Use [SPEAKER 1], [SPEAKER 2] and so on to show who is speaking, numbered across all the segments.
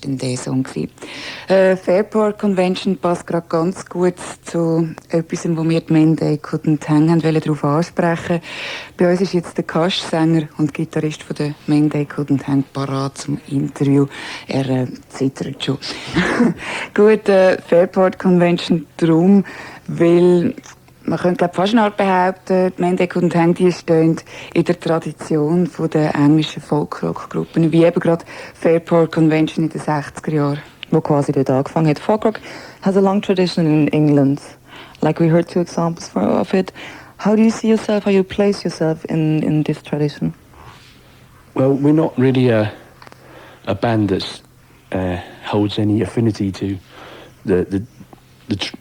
[SPEAKER 1] dann der Song gewesen. Fairport Convention passt gerade ganz gut zu etwas, wo wir die Men They Couldn't Hang haben, darauf ansprechen. Bei uns ist jetzt der Cush, Sänger und Gitarrist von der Men They Couldn't Hang, parat zum Interview. Er zittert schon. Gut, Fairport Convention drum, weil man könnte glaub, fast eine Art behaupten, die Men They Couldn't Hang, die stehen in der Tradition von der englischen Folkrock-Gruppen, wie eben gerade Fairport Convention in den 60er Jahren.
[SPEAKER 2] Wo quasi dort angefangen hat. Folkrock has a long tradition in England. Like we heard two examples of it. How do you see yourself, how you place yourself in this tradition?
[SPEAKER 3] Well, we're not really a band that holds any affinity to the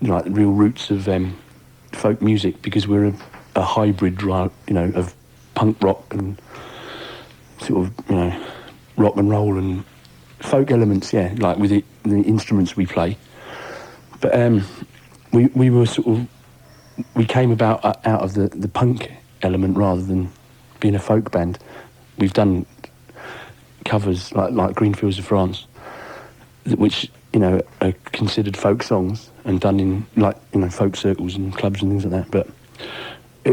[SPEAKER 3] like real roots of folk music, because we're a hybrid, of punk rock and sort of, rock and roll and folk elements, like with the instruments we play. But we were sort of, we came about out of the punk element rather than being a folk band. We've done covers like Green Fields of France, which are considered folk songs and done in folk circles and clubs and things like that. But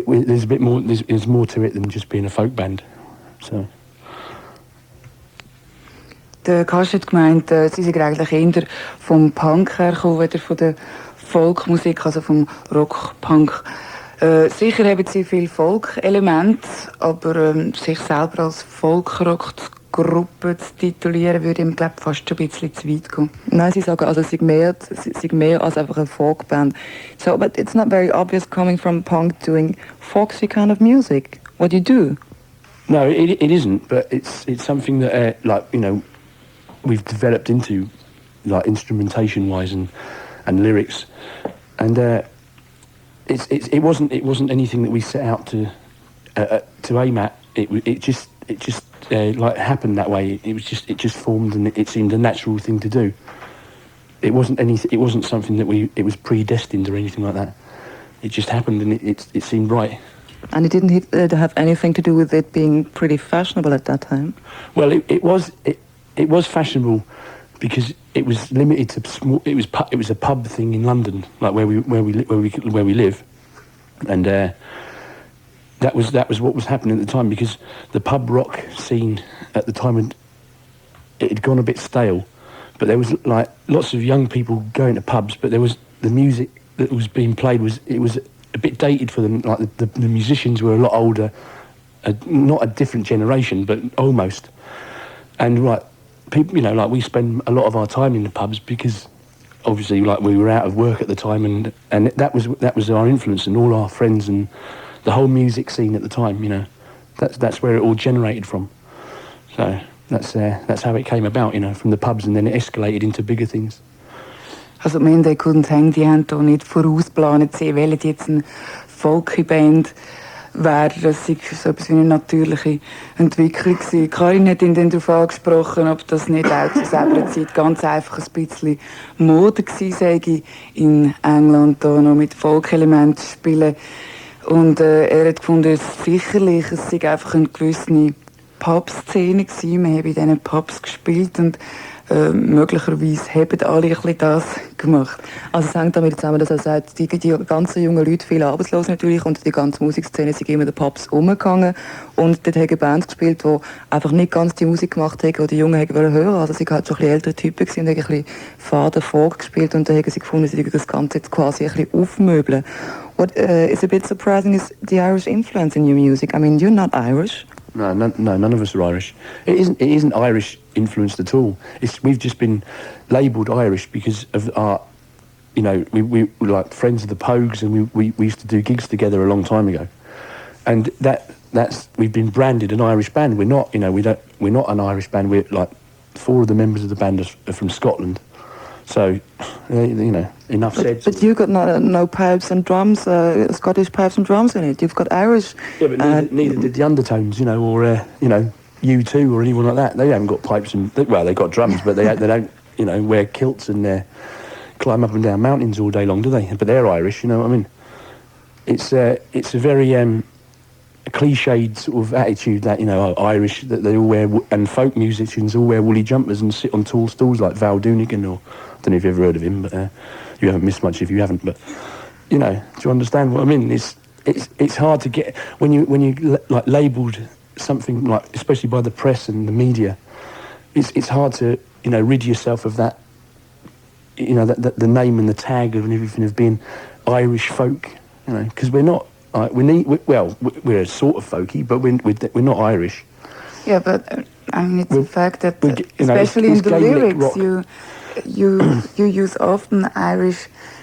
[SPEAKER 3] there's a bit more. There's more to it than just being a folk band. So.
[SPEAKER 1] Der Cush hat gemeint, sie sind eigentlich eher vom Punk hergekommen, weder von der Folkmusik, also vom Rock-Punk. Sicher haben sie viel Folk-Elemente, aber sich selber als Folk-Rock-Gruppe zu titulieren, würde ihm, glaube ich, fast schon ein bisschen zu weit gehen.
[SPEAKER 2] Nein, sie sagen, also sie sind mehr als einfach eine Folkband. So, but it's not very obvious coming from punk doing foxy kind of music. What do you do?
[SPEAKER 3] No, it isn't, but it's something that, we've developed into, like instrumentation-wise and lyrics, and it wasn't anything that we set out to aim at. It just happened that way. It just formed, and it seemed a natural thing to do. It wasn't something that it was predestined or anything like that. It just happened, and it seemed right.
[SPEAKER 2] And it didn't have anything to do with it being pretty fashionable at that time.
[SPEAKER 3] Well, it was fashionable because it was limited to small. It was a pub thing in London, like where we live, and that was what was happening at the time, because the pub rock scene at the time it had gone a bit stale, but there was like lots of young people going to pubs, but there was the music that was being played was a bit dated for them. Like the musicians were a lot older, not a different generation, but almost, and like. People, like we spend a lot of our time in the pubs because obviously like we were out of work at the time, and that was our influence, and all our friends and the whole music scene at the time, that's where it all generated from. So that's how it came about, from the pubs, and then it escalated into bigger things.
[SPEAKER 1] Also die Men They Couldn't Hang, die haben hier nicht vorausgeplant, sie wollen jetzt eine Folky-Band wäre, das sei so etwas wie eine natürliche Entwicklung gewesen. Karin hat ihn dann darauf angesprochen, ob das nicht auch zu selber Zeit ganz einfach ein bisschen Mode gewesen sei, in England da noch mit Folk-Elementen zu spielen. Und er hat gefunden, sicherlich, es sei einfach eine gewisse Pub-Szene gewesen. Wir haben in diesen Pubs gespielt und möglicherweise haben alle ein bisschen das gemacht.
[SPEAKER 2] Also es hängt damit zusammen, dass er sagt, die ganzen jungen Leute, viele Arbeitslose natürlich, und die ganze Musikszene sind immer in den Pubs rumgegangen, und dort haben Bands gespielt, die einfach nicht ganz die Musik gemacht haben, die die Jungen hören wollten. Also sie waren halt schon ein bisschen ältere Typen und haben ein bisschen faden Folk gespielt, und da haben sie gefunden, sie das Ganze jetzt quasi ein bisschen aufmöbeln. What is a bit surprising is the Irish influence in your music. I mean, you're not Irish.
[SPEAKER 3] No, none of us are Irish. It isn't Irish influenced at all. We've just been labelled Irish because of our, we were like friends of the Pogues, and we used to do gigs together a long time ago, and that's we've been branded an Irish band. We're not, we're not an Irish band. We're like 4 of the members of the band are from Scotland. So, enough said.
[SPEAKER 2] But you've got no pipes and drums, Scottish pipes and drums in it. You've got Irish.
[SPEAKER 3] Yeah, but neither did the Undertones, or U2 or anyone like that. They haven't got pipes and they've got drums, but they don't, wear kilts and climb up and down mountains all day long, do they? But they're Irish, you know what I mean? It's a very cliched sort of attitude that, you know, Irish, that they all wear, and folk musicians all wear woolly jumpers and sit on tall stools like Val Doonigan, or I don't know if you've ever heard of him, but you haven't missed much if you haven't. But you know, do you understand what I mean? It's hard to get when you like labelled something, like especially by the press and the media. It's hard to, you know, rid yourself of that, you know, that the name and the tag of everything of being Irish folk, you know, because we're not. We're sort of folky, but we're not Irish.
[SPEAKER 1] Yeah, but I mean, it's a fact that, especially
[SPEAKER 3] it's
[SPEAKER 1] in the
[SPEAKER 3] Gaelic
[SPEAKER 1] lyrics,
[SPEAKER 3] rock.
[SPEAKER 1] you use often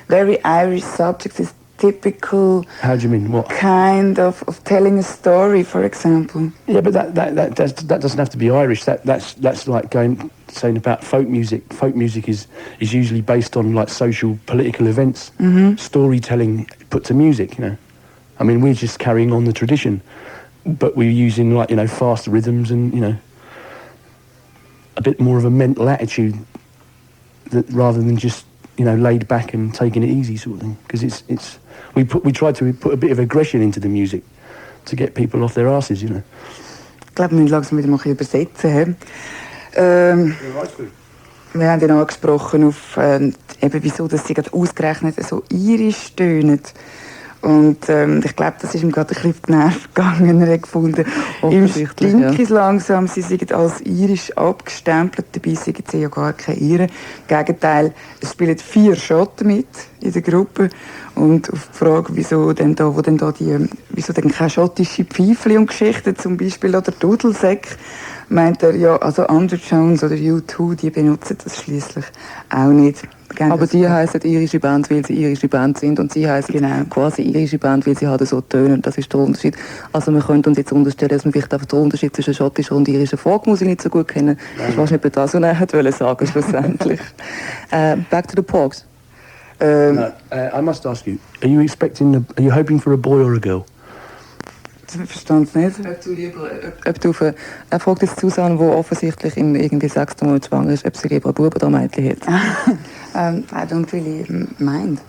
[SPEAKER 1] very Irish subjects. It's typical.
[SPEAKER 3] How do you mean? What
[SPEAKER 1] kind of telling a story, for example?
[SPEAKER 3] Yeah, but that doesn't have to be Irish. That's like saying about folk music. Folk music is usually based on like social, political events, storytelling put to music. You know. I mean, we're just carrying on the tradition, but we're using, like, you know, fast rhythms and, you know, a bit more of a mental attitude rather than just, you know, laid back and taking it easy sort of thing. Because we try to put a bit of aggression into the music to get people off their asses, you know.
[SPEAKER 1] Ich glaube, wir müssen langsam wieder mal übersetzen. Wir haben ihn angesprochen auf eben, wieso dass sie gerade ausgerechnet so irisch tönen. Und ich glaube, das ist ihm gerade ein bisschen auf die Nerven gegangen. Er hat gefunden, ihm stinkt es langsam, sie sind als irisch abgestempelt, dabei sind sie ja gar keine Iren. Im Gegenteil, es spielen 4 Schotten mit in der Gruppe. Und auf die Frage, wieso denn keine schottische Pfeifli und Geschichten zum Beispiel oder Dudelsäck, meint er, ja, also Undertones oder U2, die benutzen das schliesslich auch nicht.
[SPEAKER 2] Aber die heißen irische Band, weil sie irische Band sind, und sie heißen quasi irische Band, weil sie halt so tönen. Das ist der Unterschied. Also wir können uns jetzt unterstellen, dass wir vielleicht einfach den Unterschied zwischen schottischer und irischer Folkmusik nicht so gut kennen. Das war nicht das, was er wollte sagen, schlussendlich. Back to the Pogs.
[SPEAKER 3] No, I must ask you, are you hoping for a boy or a girl?
[SPEAKER 1] Ich verstand es nicht.
[SPEAKER 2] Er fragt jetzt Suzanne, die offensichtlich in irgendwie 6. Monat schwanger ist, ob sie lieber einen Bub oder ein Mädchen hat.
[SPEAKER 1] I don't really mind.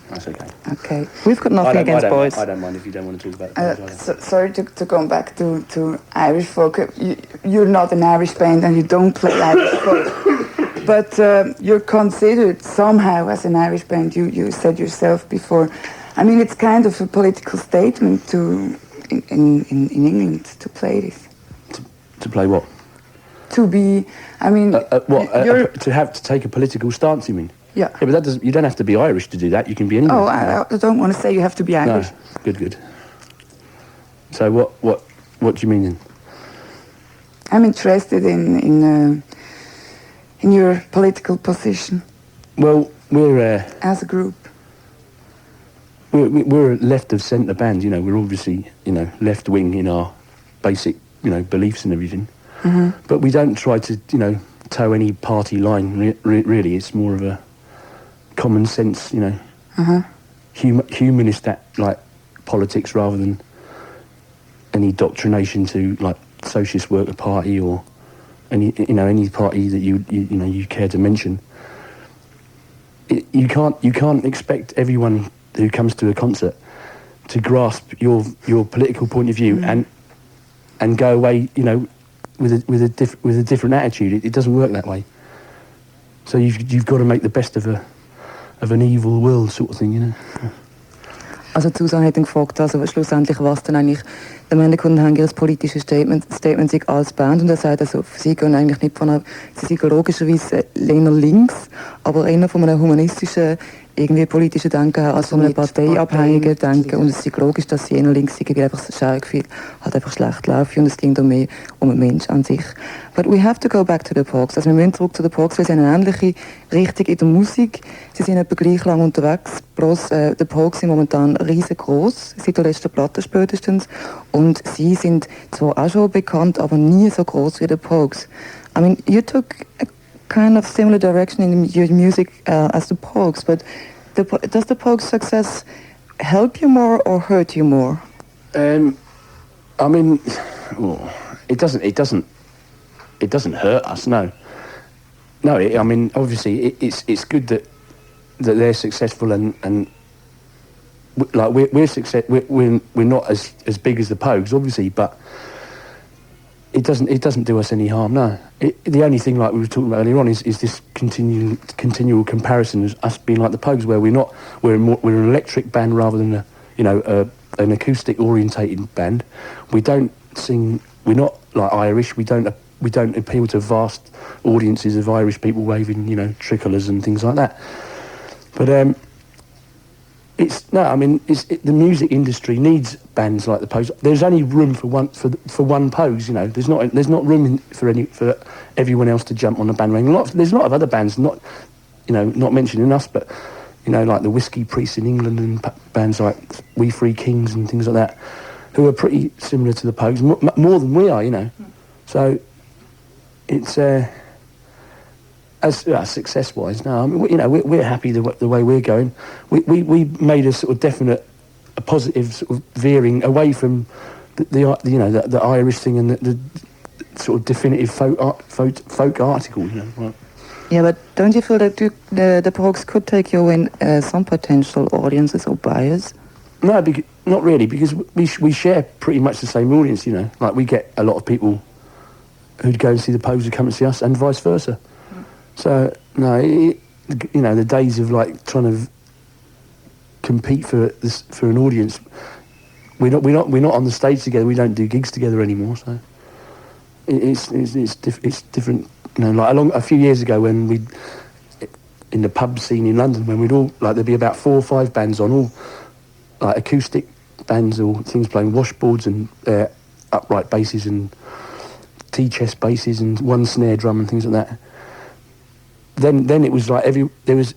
[SPEAKER 3] That's okay.
[SPEAKER 2] Okay. We've got nothing against boys.
[SPEAKER 3] I don't mind if you don't want to talk about it.
[SPEAKER 1] Sorry to go back to Irish folk. You're not an Irish band and you don't play Irish folk. But you're considered somehow as an Irish band. You said yourself before. I mean, it's kind of a political statement in England to play this.
[SPEAKER 3] To play what?
[SPEAKER 1] To be, I mean...
[SPEAKER 3] to take a political stance, you mean?
[SPEAKER 1] Yeah.
[SPEAKER 3] Yeah, but you don't have to be Irish to do that. You can be anyone.
[SPEAKER 1] Oh, I don't want to say you have to be Irish.
[SPEAKER 3] No, good. So what do you mean then?
[SPEAKER 1] I'm interested in your political position.
[SPEAKER 3] Well, we're...
[SPEAKER 1] as a group.
[SPEAKER 3] We're a left of centre band, you know. We're obviously, you know, left wing in our basic, you know, beliefs and everything. Mm-hmm. But we don't try to, you know, toe any party line. Really, it's more of a common sense, you know, humanist like politics rather than any doctrination to like Socialist Worker Party or any party that you care to mention. You can't expect everyone who comes to a concert to grasp your political point of view and go away, you know, with a different attitude. It doesn't work that way. So you've got to make the best of an evil world, sort of thing, you know.
[SPEAKER 2] Also Suzanne hat ihn gefragt, also schlussendlich was denn eigentlich, der Männerkunden haben ihr politisches Statement sich als Band, und er sagt, also sie gehen eigentlich nicht sie sind logischerweise länger links, aber eher von einem humanistischen, irgendwie politischen Denken her, als von einem parteiabhängigen Denken, und es ist logisch, dass sie eher links sind, weil einfach das Scherengefühl halt einfach schlecht laufen, und es ging da mehr um den Mensch an sich. But we have to go back to the Pogs. Also wir müssen zurück zu den Pogs, weil sie haben eine ähnliche Richtung in der Musik. Sie sind etwa gleich lang unterwegs. Bloß die Pogs sind momentan riesengroß, seit der letzten Platte spätestens. Und sie sind zwar auch schon bekannt, aber nie so groß wie die Pogs. I mean, you took a kind of similar direction in your music as the Pogs, but does the Pogs' success help you more or hurt you more?
[SPEAKER 3] I mean, it doesn't hurt us, no. No, I mean, obviously, it's good that they're successful and like we're success. We're not as big as the Pogues, obviously, but it doesn't do us any harm. No, the only thing, like we were talking about earlier on, is this continual comparison as us being like the Pogues, where we're an electric band rather than an acoustic orientated band. We don't sing. We're not like Irish. We don't appeal to vast audiences of Irish people waving, tricolours and things like that. But the music industry needs bands like the Pogues. There's only room for one Pogues. There's not room for everyone else to jump on the bandwagon. There's a lot of other bands, not mentioning us, but like the Whiskey Priests in England and bands like We Three Kings and things like that, who are pretty similar to the Pogues, more than we are. So it's as success-wise. No, I mean, we're happy the way we're going. We made a sort of a positive sort of veering away from the Irish thing and the sort of definitive folk article. Right.
[SPEAKER 2] Yeah, but don't you feel that the Pogues could take you in some potential audiences or buyers?
[SPEAKER 3] No, not really, because we share pretty much the same audience. Like we get a lot of people who'd go and see the Pogues who come and see us, and vice versa. So no, the days of like trying to compete for an audience, we're not on the stage together. We don't do gigs together anymore. So it's different. Like a few years ago when we in the pub scene in London, when we'd all there'd be about 4 or 5 bands on, all like acoustic bands or things playing washboards and upright basses and T-chest basses and one snare drum and things like that. Then it was like there was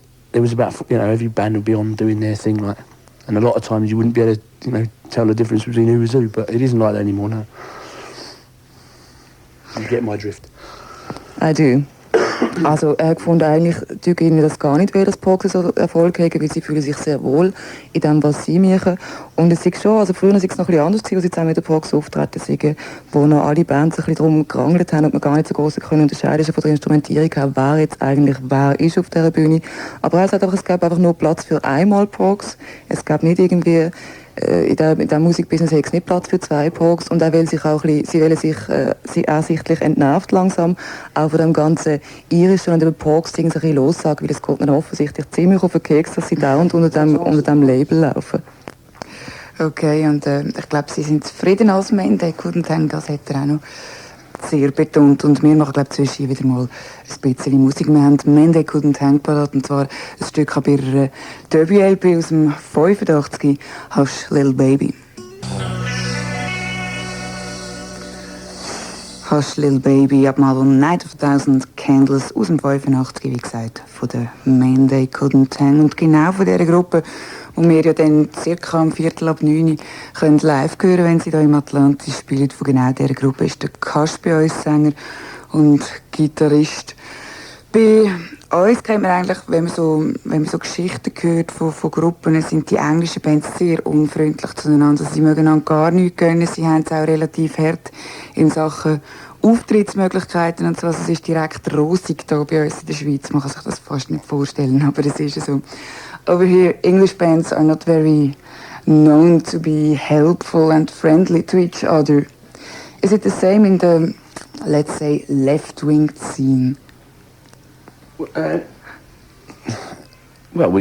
[SPEAKER 3] about every band would be on doing their thing, like, and a lot of times you wouldn't be able to tell the difference between who was who, but it isn't like that anymore now. You get my drift.
[SPEAKER 2] I do. Also er fand eigentlich, die ihnen das gar nicht, weil das Pogues so Erfolg haben, weil sie fühlen sich sehr wohl in dem, was sie machen. Und es ist schon, also früher war es noch ein bisschen anders gewesen, als sie zusammen mit den Pogues auftreten sind, wo noch alle Bands ein bisschen darum gerangelt haben und man gar nicht so groß können unterscheiden von der Instrumentierung her, wer jetzt eigentlich wer ist auf dieser Bühne. Aber er sagt einfach, es gab einfach nur Platz für einmal Pogues. Es gab nicht irgendwie in diesem Musikbusiness hat es nicht Platz für 2 Pogues und er will sich auch sie wollen sich sichtlich entnervt langsam auch von dem ganzen irischen und über Pogues-Ding ein bisschen lossagen, weil es geht ihnen offensichtlich ziemlich auf den Keks, dass sie dauernd unter dem Label laufen.
[SPEAKER 1] Okay, und ich glaube, Sie sind zufrieden als Mende und haben das hat er auch noch sehr betont. Und wir machen, glaube ich, zwischen wieder mal ein bisschen Musik. Wir haben Mende couldn't hang parat, und zwar ein Stück ab ihrer Debüt-LP aus dem 85, Hush Little Baby. Hush Little Baby ab dem Album Night of a Thousand Candles aus dem 85, wie gesagt, von der Mende couldn't hang. Und genau von dieser Gruppe, wo wir ja dann circa um 8:45 können live hören, wenn sie da im Atlantis spielen. Von genau dieser Gruppe ist der Cush bei uns Sänger und Gitarrist. Bei uns kennt man eigentlich, wenn man so Geschichten hört von Gruppen, sind die englischen Bands sehr unfreundlich zueinander. Sie mögen einander gar nichts gönnen. Sie haben es auch relativ hart in Sachen Auftrittsmöglichkeiten und so. Also es ist direkt rosig hier bei uns in der Schweiz. Man kann sich das fast nicht vorstellen, aber es ist so. Over here, English bands are not very known to be helpful and friendly to each other. Is it the same in the, let's say, left-wing scene?
[SPEAKER 3] Well, we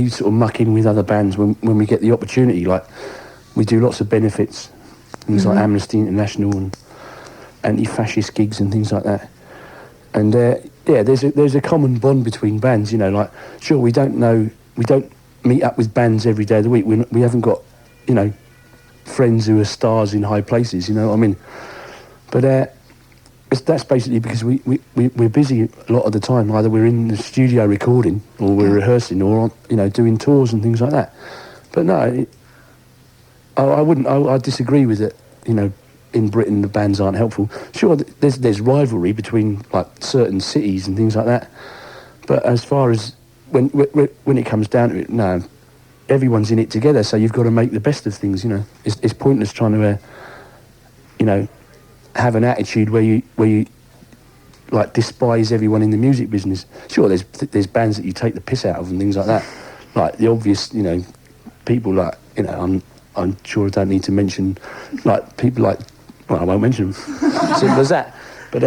[SPEAKER 3] sort of muck in with other bands when we get the opportunity. Like, we do lots of benefits, things like Amnesty International and anti-fascist gigs and things like that. And there's a common bond between bands. Like, sure, we don't meet up with bands every day of the week. We haven't got, friends who are stars in high places. You know what I mean? But that's basically because we're busy a lot of the time. Either we're in the studio recording, or we're rehearsing, or doing tours and things like that. But no, I disagree with it. In Britain the bands aren't helpful. Sure, there's rivalry between like certain cities and things like that. But as far as when it comes down to it, no, everyone's in it together. So you've got to make the best of things. It's pointless trying to have an attitude where you like despise everyone in the music business. Sure, there's bands that you take the piss out of and things like that, like the obvious, you know, people like, you know, I'm sure I don't need to mention, like people like, well, I won't mention them. Simple as that. But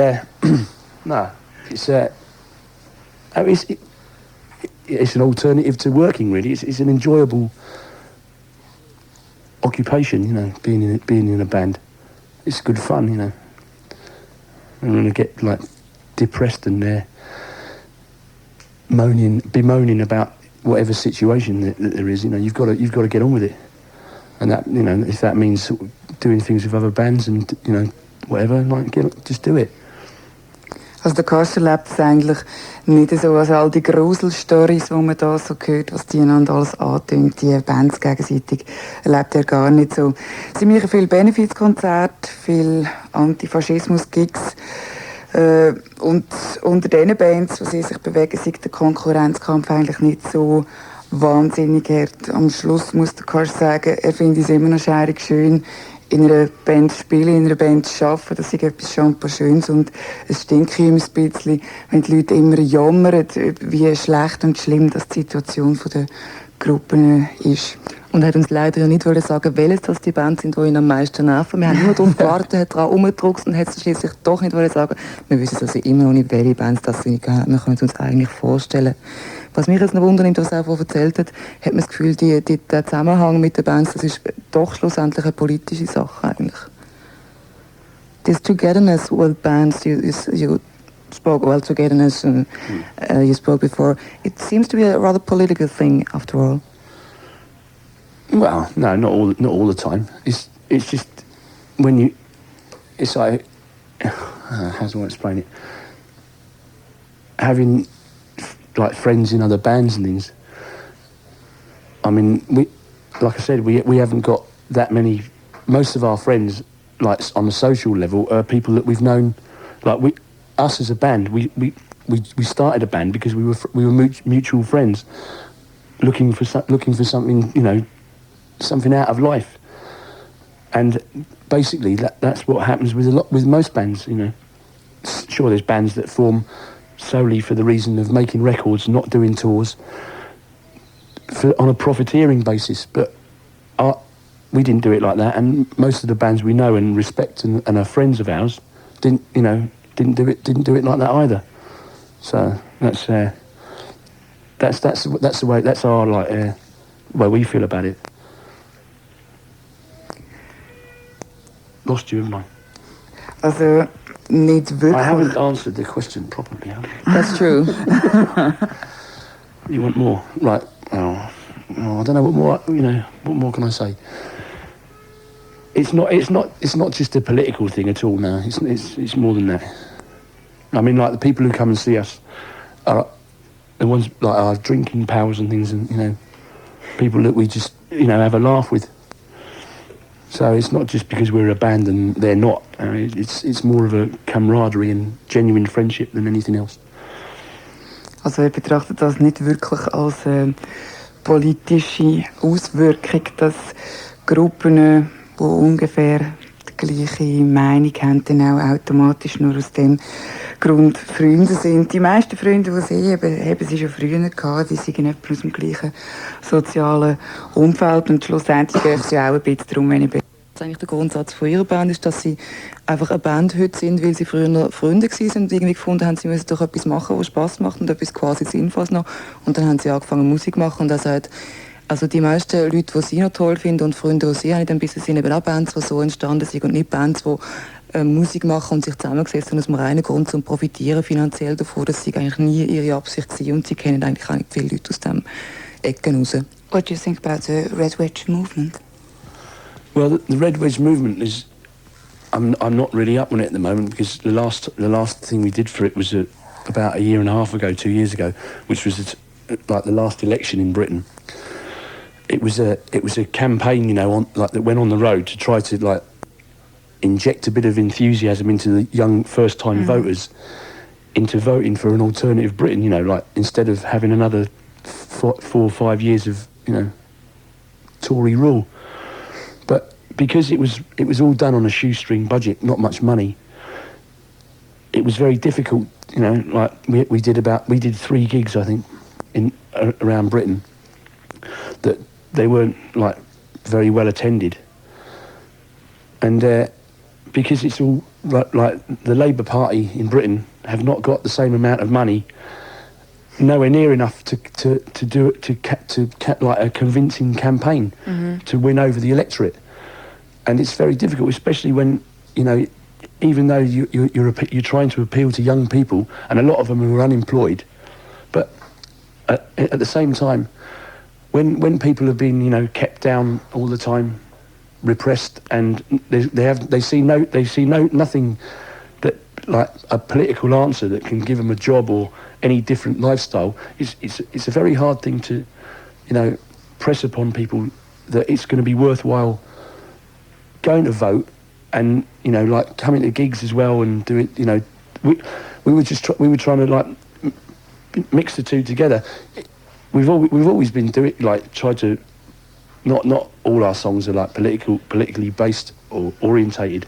[SPEAKER 3] no, it's an alternative to working. Really, it's an enjoyable occupation. You know, being in a band, it's good fun. You know, I'm gonna get like depressed and bemoaning about whatever situation that there is. You know, you've got to get on with it, and that, you know, if that means sort of doing things with other bands and, you know, whatever, like, just do it.
[SPEAKER 1] Also der Cush erlebt es eigentlich nicht so, also all die Grusel-Stories, die man da so hört, was die einander alles antun, die Bands gegenseitig, erlebt er gar nicht so. Sie machen viele Benefizkonzerte, viele Antifaschismus-Gigs, und unter diesen Bands, wo sie sich bewegen, sieht der Konkurrenzkampf eigentlich nicht so wahnsinnig hart. Am Schluss muss der Cush sagen, er findet es immer noch schärig schön, in einer Band spielen, in einer Band arbeiten, das ist etwas schon Schönes, und es stinkt ihm ein bisschen, wenn die Leute immer jammern, wie schlecht und schlimm das die Situation der Gruppen ist.
[SPEAKER 2] Und er hat uns leider ja nicht sagen, welches das die Bands sind, die ihn am meisten nerven. Wir haben nur darauf gewartet, hat daran umgedruckt und hat es schließlich doch nicht sagen. Wir wissen also immer noch nicht, welche Bands das sind. Wir können es uns eigentlich vorstellen. Was mich jetzt noch wundert, was er vorhin erzählt hat man das Gefühl, der Zusammenhang mit den Bands, das ist doch schlussendlich eine politische Sache eigentlich. This togetherness with bands, you spoke well togetherness, and you spoke before. It seems to be a rather political thing, after all.
[SPEAKER 3] Well, no, not all the time. It's just when you, it's like, how do I explain it? Having like friends in other bands and things. I mean, like I said, we haven't got that many. Most of our friends, like on a social level, are people that we've known. Like us as a band, we started a band because we were mutual friends, looking for something, you know, something out of life. And basically, that's what happens with most bands. You know, sure, there's bands that form solely for the reason of making records, not doing tours, on a profiteering basis. But we didn't do it like that, and most of the bands we know and respect and are friends of ours didn't do it like that either. So that's the way. That's our way we feel about it. Lost you, haven't I?
[SPEAKER 1] Also nicht wirklich.
[SPEAKER 3] I haven't answered the question properly, have I?
[SPEAKER 2] That's true.
[SPEAKER 3] You want more? Right. Oh, I don't know what more. You know, what more can I say? It's not just a political thing at all. No, it's more than that. I mean, like the people who come and see us are the ones like our drinking pals and things, and, you know, people that we just, you know, have a laugh with. So it's not just because we're a band and they're not. It's more of a camaraderie and genuine friendship than anything else.
[SPEAKER 1] Also er betrachtet das nicht wirklich als politische Auswirkung, dass Gruppen, die ungefähr die gleiche Meinung haben, dann auch automatisch nur aus dem Grund Freunde sind. Die meisten Freunde, die sie haben sie schon früher gehabt, die sind nicht aus dem gleichen sozialen Umfeld, und schlussendlich geht es ja auch ein bisschen darum, wenn ich
[SPEAKER 2] eigentlich der Grundsatz von ihrer Band ist, dass sie einfach eine Band heute sind, weil sie früher Freunde waren und irgendwie gefunden haben, sie müssen doch etwas machen, was Spass macht und etwas quasi Sinnvolles noch. Und dann haben sie angefangen Musik zu machen, und er sagt, also die meisten Leute, die sie noch toll finden und Freunde, die sie haben, dann sind eben auch Bands, die so entstanden sind und nicht Bands, die Musik machen und sich zusammengesetzt haben aus dem reinen Grund zum Profitieren finanziell davon. Das war eigentlich nie ihre Absicht gewesen, und sie kennen eigentlich auch nicht viele Leute aus diesem Ecken raus.
[SPEAKER 1] What do you think about the Red Wedge movement?
[SPEAKER 3] Well, the Red Wedge movement is. I'm not really up on it at the moment, because the last thing we did for it was about a year and a half ago, 2 years ago, which was like the last election in Britain. It was a campaign, you know, that went on the road to try to like inject a bit of enthusiasm into the young first-time voters into voting for an alternative Britain. You know, like instead of having another 4 or 5 years of, you know, Tory rule. But because it was all done on a shoestring budget, not much money, it was very difficult. You know, like we did 3 gigs, I think, around Britain, that they weren't like very well attended, and because it's all like the Labour Party in Britain have not got the same amount of money, nowhere near enough to do it to like a convincing campaign to win over the electorate, and it's very difficult, especially when even though you're trying to appeal to young people, and a lot of them who are unemployed, but at the same time, when people have been kept down all the time, repressed, and they see nothing that like a political answer that can give them a job or any different lifestyle. It's a very hard thing to press upon people that it's going to be worthwhile going to vote, and like coming to gigs as well and do it. We were trying to like mix the two together. We've always been doing like try to not all our songs are like politically based or orientated,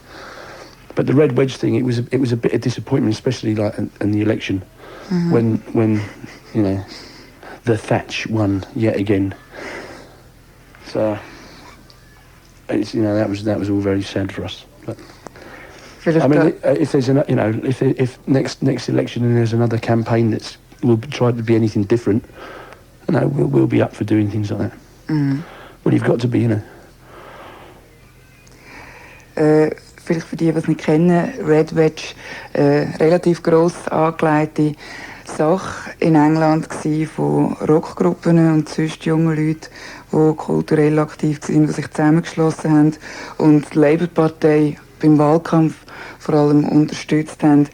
[SPEAKER 3] but the Red Wedge thing, it was a bit of disappointment, especially like in the election when the Thatch won yet again. So it's that was all very sad for us. But I mean, if there's if next election and there's another campaign that will try to be anything different, we'll be up for doing things like that. Well, you've got to be,
[SPEAKER 1] Vielleicht für die, die es nicht kennen, Red Wedge, relativ gross angelegte Sache in England gsi von Rockgruppen und sonst jungen Leuten, die kulturell aktiv sind, die sich zusammengeschlossen haben und die Labour-Partei beim Wahlkampf vor allem unterstützt haben.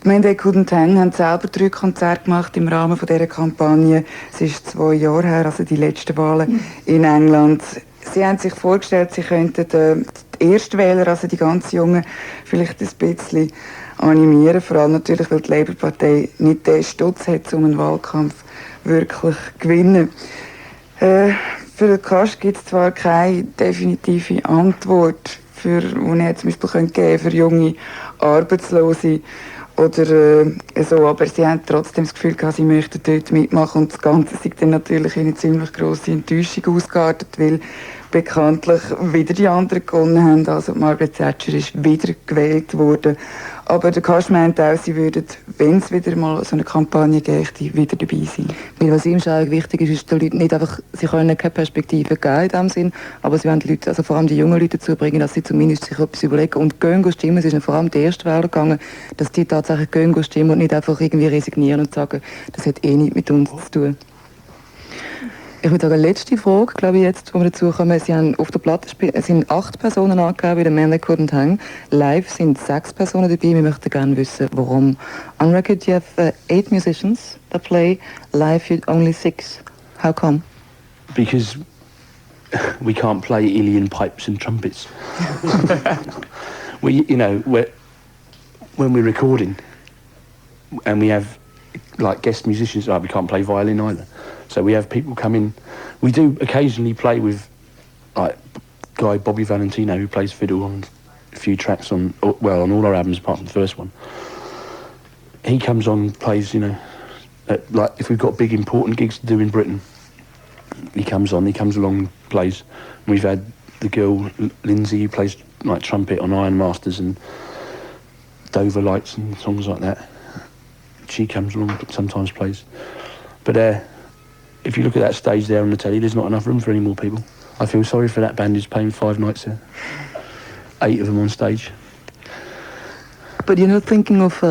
[SPEAKER 1] Die Men They Couldn't Hang haben selber 3 Konzerte gemacht im Rahmen von dieser Kampagne. Es ist 2 Jahre her, also die letzten Wahlen in England. Sie haben sich vorgestellt, sie könnten die Erstwähler, also die ganz Jungen, vielleicht ein bisschen animieren. Vor allem natürlich, weil die Labour-Partei nicht den Stutz hat, um einen Wahlkampf wirklich zu gewinnen. Für den Cush gibt es zwar keine definitive Antwort, die er zum Beispiel geben könnte für junge Arbeitslose oder so, aber sie haben trotzdem das Gefühl gehabt, sie möchten dort mitmachen, und das Ganze ist dann natürlich in eine ziemlich grosse Enttäuschung ausgeartet, weil bekanntlich wieder die anderen gewonnen haben. Also Margaret Thatcher ist wieder gewählt worden. Aber der Cush meint auch, sie würden, wenn es wieder mal so eine Kampagne gäbe, wieder dabei sein.
[SPEAKER 2] Weil was ihm schon wichtig ist, ist den Leuten nicht einfach, sie können keine Perspektive geben in dem Sinn, aber sie wollen die Leute, also vor allem die jungen Leute dazu bringen, dass sie zumindest sich etwas überlegen und gehen stimmen. Es ist vor allem die Erstwähler gegangen, dass die tatsächlich gehen stimmen und nicht einfach irgendwie resignieren und sagen, das hat eh nichts mit uns zu tun. Ich würde sagen, letzte Frage, glaube ich, jetzt, wo wir dazu kommen. Sie haben auf der Platte es sind 8 Personen angegeben, bei den Men They Couldn't Hang. Live sind 6 Personen dabei. Wir möchten gerne wissen, warum. On record, you have 8 musicians that play. Live, you only 6. How come?
[SPEAKER 3] Because we can't play Ilian pipes and trumpets. When we're recording and we have like guest musicians, we can't play violin either. So we have people come in. We do occasionally play with like guy Bobby Valentino, who plays fiddle on a few tracks on all our albums apart from the first one. He comes on, plays, like if we've got big important gigs to do in Britain, he comes along, plays. We've had the girl Lindsay, who plays like trumpet on Iron Masters and Dover Lights and songs like that. She comes along, sometimes plays. But if you look at that stage there on the telly, there's not enough room for any more people. I feel sorry for that band who's playing 5 nights there. 8 of them on stage.
[SPEAKER 2] But you're not thinking of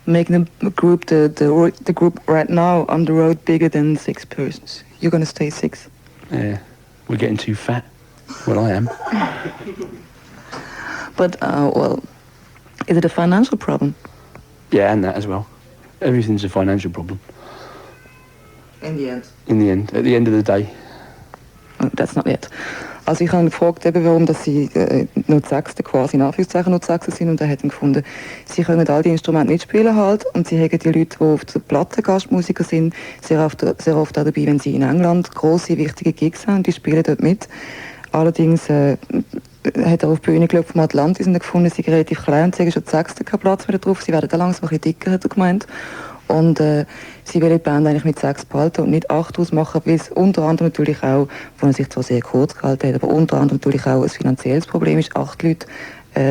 [SPEAKER 2] making a group, the group right now on the road, bigger than 6 persons? You're going to stay 6?
[SPEAKER 3] Yeah, we're getting too fat. Well, I am.
[SPEAKER 2] But, is it a financial problem?
[SPEAKER 3] Yeah, and that as well. Everything's a financial problem.
[SPEAKER 2] In the end?
[SPEAKER 3] In the end. At the end of the day.
[SPEAKER 2] That's not it. Also ich habe gefragt, warum dass sie nur die Sechsten, quasi in Anführungszeichen nur die Sechsten sind, und er hat gefunden, sie können all die Instrumente nicht spielen halt, und sie haben die Leute, die auf der Platte Gastmusiker sind, sehr oft auch dabei, wenn sie in England grosse, wichtige Gigs haben, die spielen dort mit. Allerdings hat er auf die Bühne geschaut vom Atlantis und gefunden, sie sind relativ klein und sie haben schon die Sechsten keinen Platz mehr drauf, sie werden da langsam ein bisschen dicker, hat er gemeint. Und sie will die Band eigentlich mit 6 behalten und nicht 8 ausmachen, weil es unter anderem natürlich auch, von er sich zwar sehr kurz gehalten hat, aber unter anderem natürlich auch ein finanzielles Problem ist. 8 Leute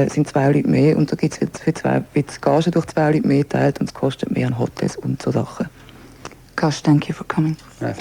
[SPEAKER 2] sind 2 Leute mehr und da wird die Gage durch 2 Leute mehr geteilt und es kostet mehr an Hotels und so Sachen.
[SPEAKER 1] Cush, thank you for coming.